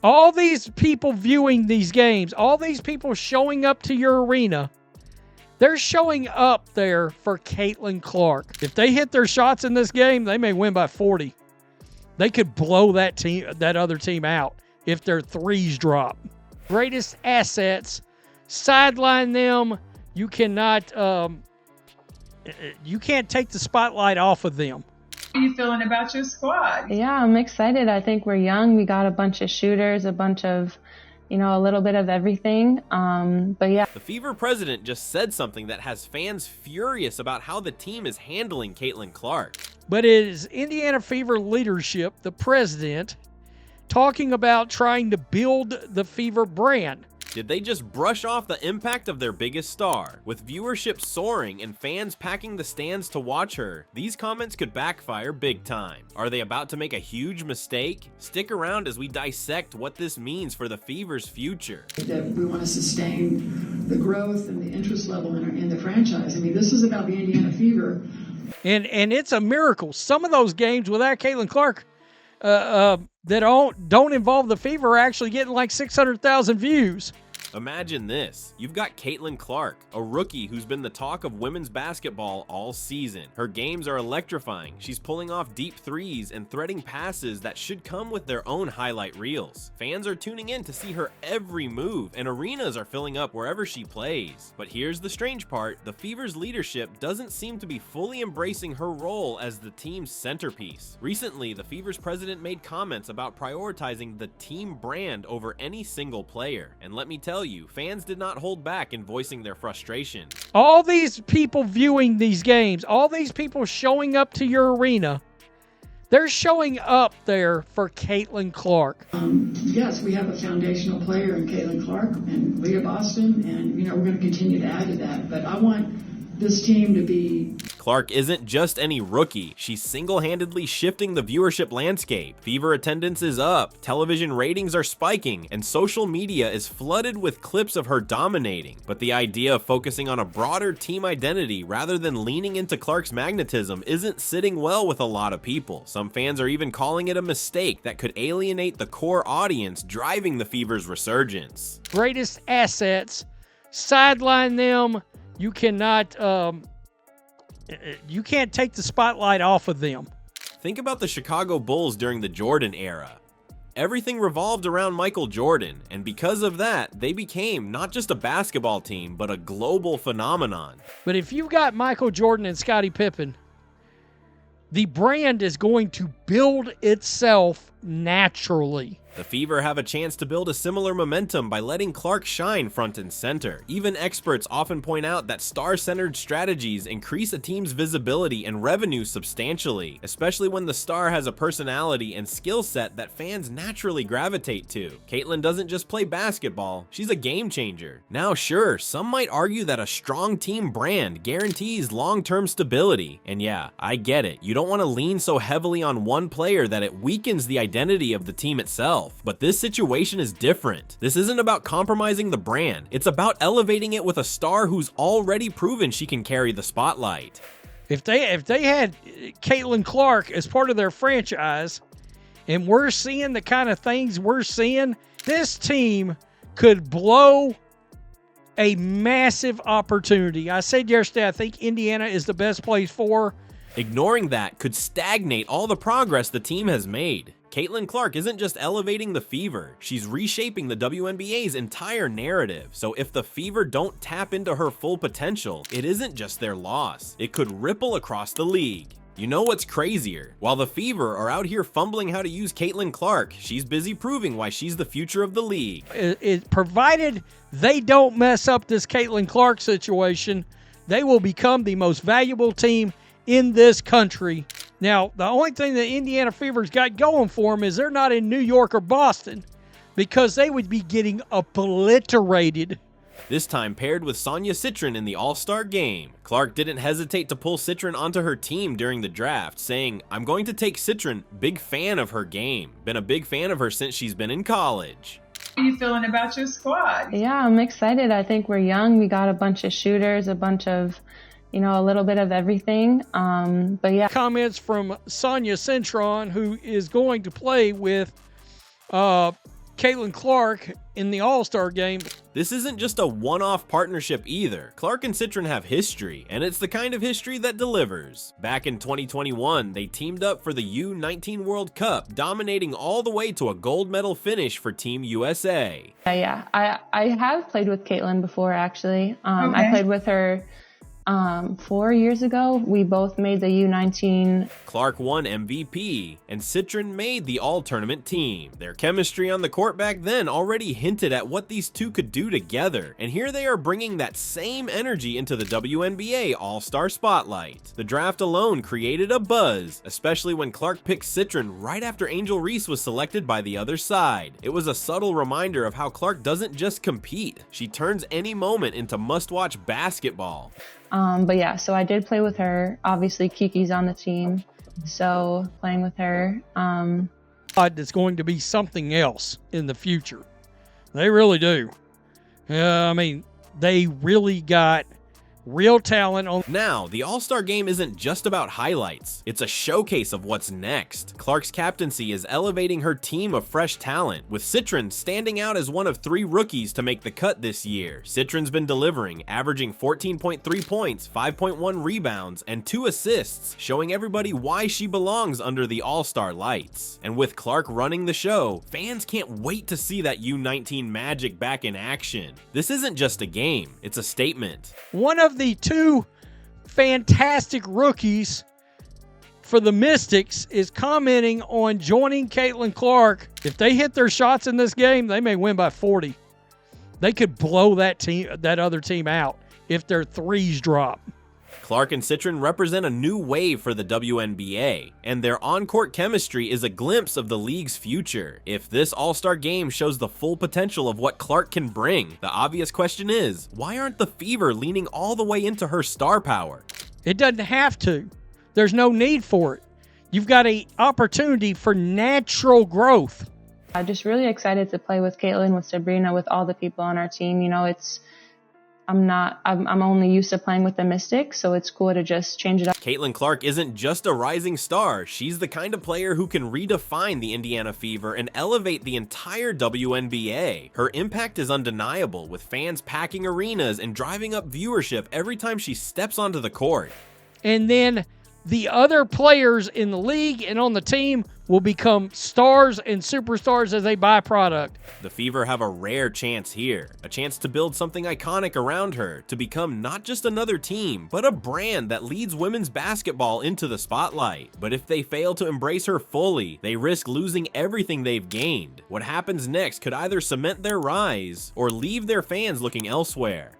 All these people viewing these games, all these people showing up to your arena, they're showing up there for Caitlin Clark. If they hit their shots in this game, they may win by 40. They could blow that other team out if their threes drop. Greatest assets, sideline them. You cannot, you can't take the spotlight off of them. How are you feeling about your squad? Yeah, I'm excited. I think we're young. We got a bunch of shooters, a bunch of, a little bit of everything. But yeah. The Fever president just said something that has fans furious about how the team is handling Caitlin Clark. But it is Indiana Fever leadership, the president, talking about trying to build the Fever brand. Did they just brush off the impact of their biggest star? With viewership soaring and fans packing the stands to watch her, these comments could backfire big time. Are they about to make a huge mistake? Stick around as we dissect what this means for the Fever's future. That we want to sustain the growth and the interest level in the franchise. I mean, this is about the Indiana Fever. And it's a miracle. Some of those games without Caitlin Clark that don't involve the Fever are actually getting like 600,000 views. Imagine this. You've got Caitlin Clark, a rookie who's been the talk of women's basketball all season. Her games are electrifying. She's pulling off deep threes and threading passes that should come with their own highlight reels. Fans are tuning in to see her every move, and arenas are filling up wherever she plays. But here's the strange part. The Fever's leadership doesn't seem to be fully embracing her role as the team's centerpiece. Recently, the Fever's president made comments about prioritizing the team brand over any single player. And let me tell you, fans did not hold back in voicing their frustration. All these people viewing these games, all these people showing up to your arena, they're showing up there for Caitlin Clark. Yes, we have a foundational player in Caitlin Clark and Leah Boston, and we're going to continue to add to that. But I want this team to be... Clark isn't just any rookie. She's single-handedly shifting the viewership landscape. Fever attendance is up, television ratings are spiking, and social media is flooded with clips of her dominating. But the idea of focusing on a broader team identity rather than leaning into Clark's magnetism isn't sitting well with a lot of people. Some fans are even calling it a mistake that could alienate the core audience driving the Fever's resurgence. Greatest assets, sideline them. You cannot... you can't take the spotlight off of them. Think about the Chicago Bulls during the Jordan era. Everything revolved around Michael Jordan, and because of that, they became not just a basketball team, but a global phenomenon. But if you've got Michael Jordan and Scottie Pippen, the brand is going to build itself naturally. The Fever have a chance to build a similar momentum by letting Clark shine front and center. Even experts often point out that star-centered strategies increase a team's visibility and revenue substantially, especially when the star has a personality and skill set that fans naturally gravitate to. Caitlin doesn't just play basketball, she's a game changer. Now sure, some might argue that a strong team brand guarantees long-term stability, and yeah, I get it. You don't want to lean so heavily on one player that it weakens the identity of the team itself. But this situation is different. This isn't about compromising the brand. It's about elevating it with a star who's already proven she can carry the spotlight. If they had Caitlin Clark as part of their franchise, and we're seeing the kind of things we're seeing, this team could blow a massive opportunity. I said yesterday, I think Indiana is the best place for. Ignoring that could stagnate all the progress the team has made. Caitlin Clark isn't just elevating the Fever, she's reshaping the WNBA's entire narrative. So if the Fever don't tap into her full potential, it isn't just their loss. It could ripple across the league. You know what's crazier? While the Fever are out here fumbling how to use Caitlin Clark, she's busy proving why she's the future of the league. Provided they don't mess up this Caitlin Clark situation, they will become the most valuable team in this country. Now, the only thing the Indiana Fever's got going for them is they're not in New York or Boston, because they would be getting obliterated. This time paired with Sonya Citron in the All-Star game. Clark didn't hesitate to pull Citron onto her team during the draft, saying, "I'm going to take Citron, big fan of her game. Been a big fan of her since she's been in college." How are you feeling about your squad? Yeah, I'm excited. I think we're young. We got a bunch of shooters, a bunch of, a little bit of everything. But yeah. Comments from Sonya Citron, who is going to play with Caitlin Clark in the All-Star game. This isn't just a one-off partnership either. Clark and Citron have history, and it's the kind of history that delivers. Back in 2021, they teamed up for the U19 World Cup, dominating all the way to a gold medal finish for Team USA. Yeah, I have played with Caitlin before, actually. I Okay. played with her 4 years ago. We both made the U19. Clark won MVP, and Citron made the all-tournament team. Their chemistry on the court back then already hinted at what these two could do together, and here they are bringing that same energy into the WNBA All-Star Spotlight. The draft alone created a buzz, especially when Clark picked Citron right after Angel Reese was selected by the other side. It was a subtle reminder of how Clark doesn't just compete, she turns any moment into must-watch basketball. But yeah, so I did play with her. Obviously, Kiki's on the team, so playing with her. It's going to be something else in the future. They really do. I mean, they really got real talent on. Now, the All-Star Game isn't just about highlights, it's a showcase of what's next. Clark's captaincy is elevating her team of fresh talent, with Citron standing out as one of 3 rookies to make the cut this year. Citron's been delivering, averaging 14.3 points, 5.1 rebounds, and 2 assists, showing everybody why she belongs under the All-Star lights. And with Clark running the show, fans can't wait to see that U19 magic back in action. This isn't just a game, it's a statement. One of the 2 fantastic rookies for the Mystics is commenting on joining Caitlin Clark. If they hit their shots in this game, they may win by 40. They could blow that other team out if their threes drop. Clark and Citron represent a new wave for the WNBA, and their on-court chemistry is a glimpse of the league's future. If this All-Star Game shows the full potential of what Clark can bring, the obvious question is, why aren't the Fever leaning all the way into her star power? It doesn't have to. There's no need for it. You've got an opportunity for natural growth. I'm just really excited to play with Caitlin, with Sabrina, with all the people on our team. You know, I'm only used to playing with the Mystics, so it's cool to just change it up. Caitlin Clark isn't just a rising star, she's the kind of player who can redefine the Indiana Fever and elevate the entire WNBA. Her impact is undeniable, with fans packing arenas and driving up viewership every time she steps onto the court. And then the other players in the league and on the team will become stars and superstars as a byproduct. The Fever have a rare chance here, a chance to build something iconic around her, to become not just another team, but a brand that leads women's basketball into the spotlight. But if they fail to embrace her fully, they risk losing everything they've gained. What happens next could either cement their rise or leave their fans looking elsewhere.